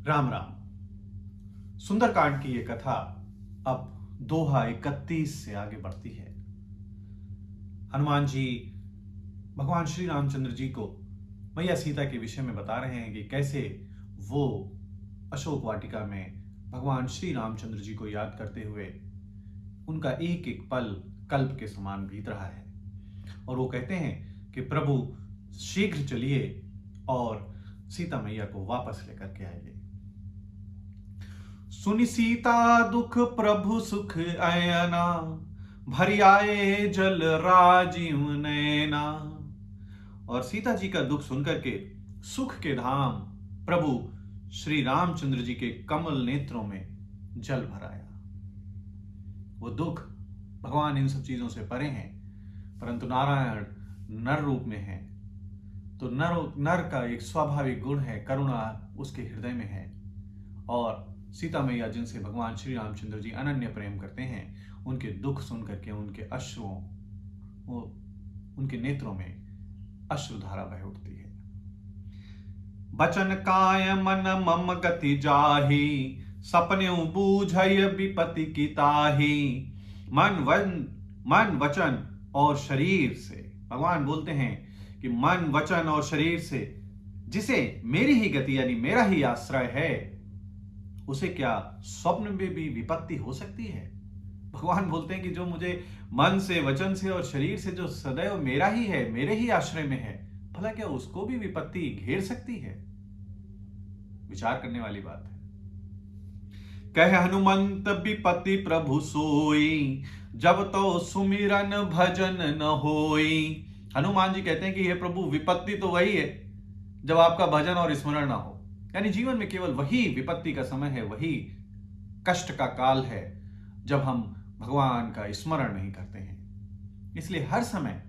राम राम। सुंदरकांड की ये कथा अब दोहा 31 से आगे बढ़ती है। हनुमान जी भगवान श्री रामचंद्र जी को मैया सीता के विषय में बता रहे हैं कि कैसे वो अशोक वाटिका में भगवान श्री रामचंद्र जी को याद करते हुए उनका एक एक पल कल्प के समान बीत रहा है। और वो कहते हैं कि प्रभु शीघ्र चलिए और सीता मैया को वापस लेकर के आइए। सुनि सीता दुख प्रभु सुख अयना, भरि आए जल राजीव नैना। और सीता जी का दुख सुनकर के सुख के धाम प्रभु श्री रामचंद्र जी के कमल नेत्रों में जल भर आया। वो दुख, भगवान इन सब चीजों से परे हैं, परंतु नारायण नर रूप में है, तो नर का एक स्वाभाविक गुण है, करुणा उसके हृदय में है। और सीता मैया जिनसे भगवान श्री रामचंद्र जी अनन्य प्रेम करते हैं, उनके दुख सुन करके उनके नेत्रों में अश्रुधारा बह उठती है। बचन काय मन मम गति जाहि, सपने बूझय विपति की ताहि। मन वचन और शरीर से, भगवान बोलते हैं कि मन वचन और शरीर से जिसे मेरी ही गति यानी मेरा ही आश्रय है, उसे क्या स्वप्न में भी विपत्ति हो सकती है? भगवान बोलते हैं कि जो मुझे मन से, वचन से और शरीर से जो सदैव मेरा ही है, मेरे ही आश्रय में है, भला क्या उसको भी विपत्ति घेर सकती है? विचार करने वाली बात है। कह हनुमंत विपत्ति प्रभु सोई, जब तो सुमिरन भजन न होई। हनुमान जी कहते हैं कि हे प्रभु, विपत्ति तो वही है जब आपका भजन और स्मरण ना हो। यानी जीवन में केवल वही विपत्ति का समय है, वही कष्ट का काल है जब हम भगवान का स्मरण नहीं करते हैं। इसलिए हर समय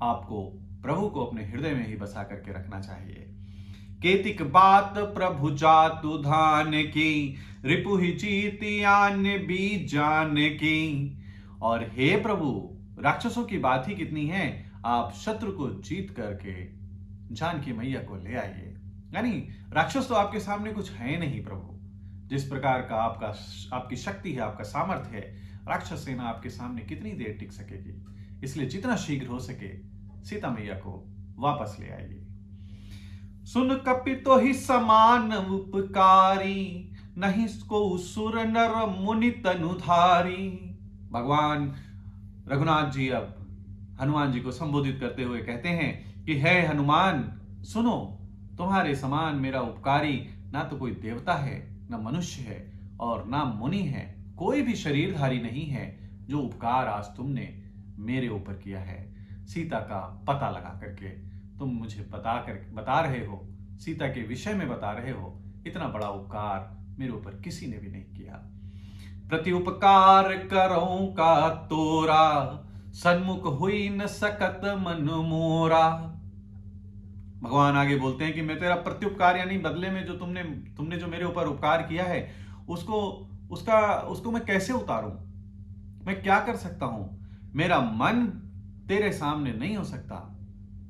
आपको प्रभु को अपने हृदय में ही बसा करके रखना चाहिए। केतिक बात प्रभु जातु धान की, रिपु ही जीती अन्य बीज जान की। और हे प्रभु, राक्षसों की बात ही कितनी है, आप शत्रु को जीत करके जानकी मैया को ले आइए। यानी राक्षस तो आपके सामने कुछ है नहीं प्रभु। जिस प्रकार का आपकी शक्ति है, आपका सामर्थ्य है, राक्षस सेना आपके सामने कितनी देर टिक सकेगी? इसलिए जितना शीघ्र हो सके सीता मैया को वापस ले आइए। सुन कपितो ही समान उपकारी, नहीं को सुर नर मुनि तनुधारी। भगवान रघुनाथ जी अब हनुमान जी को संबोधित करते हुए कहते हैं कि हे हनुमान, सुनो, तुम्हारे समान मेरा उपकारी ना तो कोई देवता है, ना मनुष्य है और ना मुनि है। कोई भी शरीरधारी नहीं है जो उपकार आज तुमने मेरे ऊपर किया है। सीता का पता लगा करके तुम मुझे बता रहे हो, सीता के विषय में बता रहे हो। इतना बड़ा उपकार मेरे ऊपर किसी ने भी नहीं किया। प्रति उपकार करो का तोरा, सन्मुख हुई न सकत मन मोरा। भगवान आगे बोलते हैं कि मैं तेरा प्रत्युपकार यानी बदले में जो तुमने जो मेरे ऊपर उपकार किया है, उसको मैं कैसे उतारूं? मैं क्या कर सकता हूं? मेरा मन तेरे सामने नहीं हो सकता।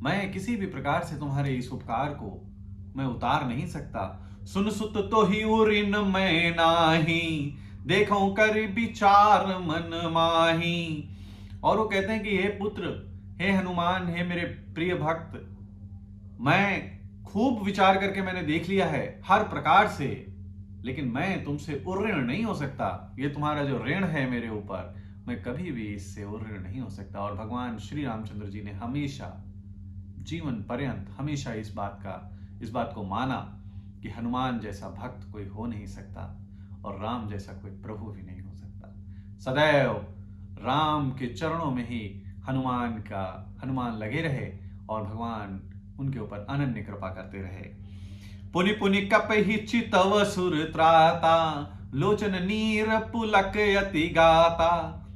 मैं किसी भी प्रकार से तुम्हारे इस उपकार को मैं उतार नहीं सकता। सुन सुत तो ही उरिन मैं नाही, देखो कर विचार मन माही। और वो कहते हैं कि हे पुत्र, हे हनुमान, हे मेरे प्रिय भक्त, मैं खूब विचार करके मैंने देख लिया है हर प्रकार से, लेकिन मैं तुमसे उऋण नहीं हो सकता। ये तुम्हारा जो ऋण है मेरे ऊपर, मैं कभी भी इससे उऋण नहीं हो सकता। और भगवान श्री रामचंद्र जी ने हमेशा जीवन पर्यंत हमेशा इस बात को माना कि हनुमान जैसा भक्त कोई हो नहीं सकता और राम जैसा कोई प्रभु भी नहीं हो सकता। सदैव राम के चरणों में ही हनुमान लगे रहे और भगवान उनके ऊपर अनन्य कृपा करते रहे। पुनि पुनि कपहि चितव सुर त्राता, लोचन नीर पुलक यति गाता।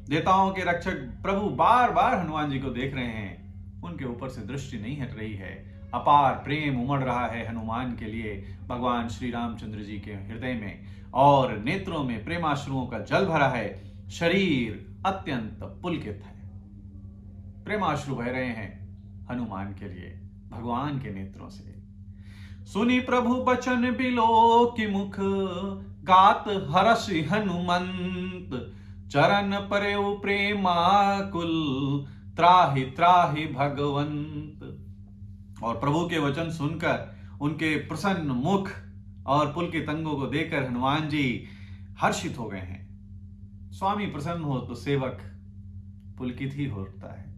देवताओं के रक्षक प्रभु बार बार हनुमान जी को देख रहे हैं, उनके ऊपर से दृष्टि नहीं हट रही है। अपार प्रेम उमड़ रहा है हनुमान के लिए भगवान श्री रामचंद्र जी के हृदय में, और नेत्रों में प्रेमाश्रुओं का जल भरा है। शरीर अत्यंत पुलकित है, प्रेमाश्रु बह रहे हैं हनुमान के लिए भगवान के नेत्रों से। सुनी प्रभु बचन बिलो की मुख, गात हर्ष हनुमंत। चरण परेउ प्रेमाकुल, त्राहि त्राहि भगवंत। और प्रभु के वचन सुनकर उनके प्रसन्न मुख और पुलकित अंगों को देखकर हनुमान जी हर्षित हो गए हैं। स्वामी प्रसन्न हो तो सेवक पुलकित ही होता है।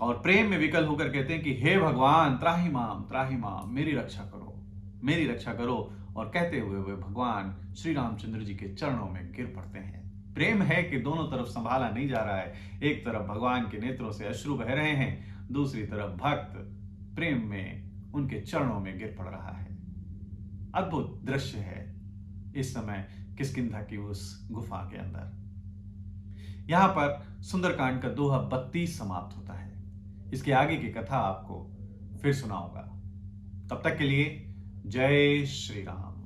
और प्रेम में विकल होकर कहते हैं कि हे भगवान त्राहि माम, मेरी रक्षा करो, मेरी रक्षा करो। और कहते हुए वे भगवान श्री रामचंद्र जी के चरणों में गिर पड़ते हैं। प्रेम है कि दोनों तरफ संभाला नहीं जा रहा है। एक तरफ भगवान के नेत्रों से अश्रु बह रहे हैं, दूसरी तरफ भक्त प्रेम में उनके चरणों में गिर पड़ रहा है। अद्भुत दृश्य है इस समय किष्किंधा की उस गुफा के अंदर। यहां पर सुंदरकांड का दोहा 32 समाप्त होता है। इसके आगे की कथा आपको फिर सुनाऊंगा। तब तक के लिए जय श्री राम।